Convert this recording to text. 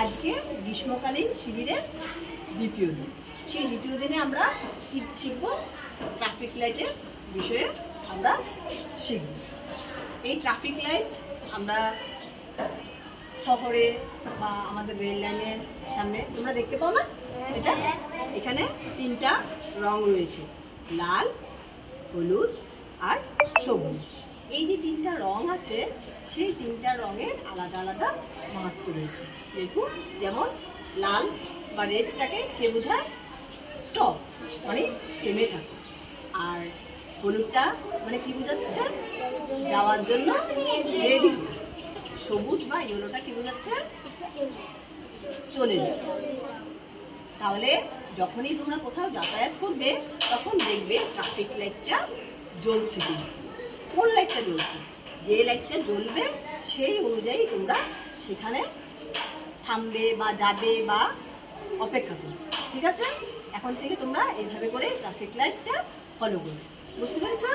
আজকে গ্রীষ্মকালীন শিবিরের দ্বিতীয় দিন। সেই দ্বিতীয় দিনে আমরা কি শিখব? ট্রাফিক লাইটের বিষয়ে আমরা শিখব। এই ট্রাফিক লাইট আমরা শহরে বা আমাদের রেল লাইনের সামনে তোমরা দেখতে পাও না? এটা এখানে তিনটা রং রয়েছে, লাল, হলুদ আর সবুজ। এই যে তিনটা রং আছে, সেই তিনটা রঙের আলাদা আলাদা মাহাত্ম্য রয়েছে। দেখুন, যেমন লাল বা রেডটাকে কে বোঝায়? স্টপ, মানে থেমে থাকে। আর হলুদটা মানে কি বোঝাচ্ছে? যাওয়ার জন্য রেডি। সবুজ বা ইয়েলোটা কি বোঝাচ্ছে? চলে যাবে। তাহলে যখনই তোমরা কোথাও যাতায়াত করবে তখন দেখবে ট্রাফিক লাইটটা জ্বলছে কিনা। কোন লাইটটা জ্বলছে? যে লাইটটা জ্বলবে সেই অনুযায়ী তোমরা সেখানে থামবে বা যাবে বা অপেক্ষা করবে। ঠিক আছে? এখন থেকে তোমরা এইভাবে করে ট্রাফিক লাইটটা ফলো করবে। বুঝতে পেরেছ?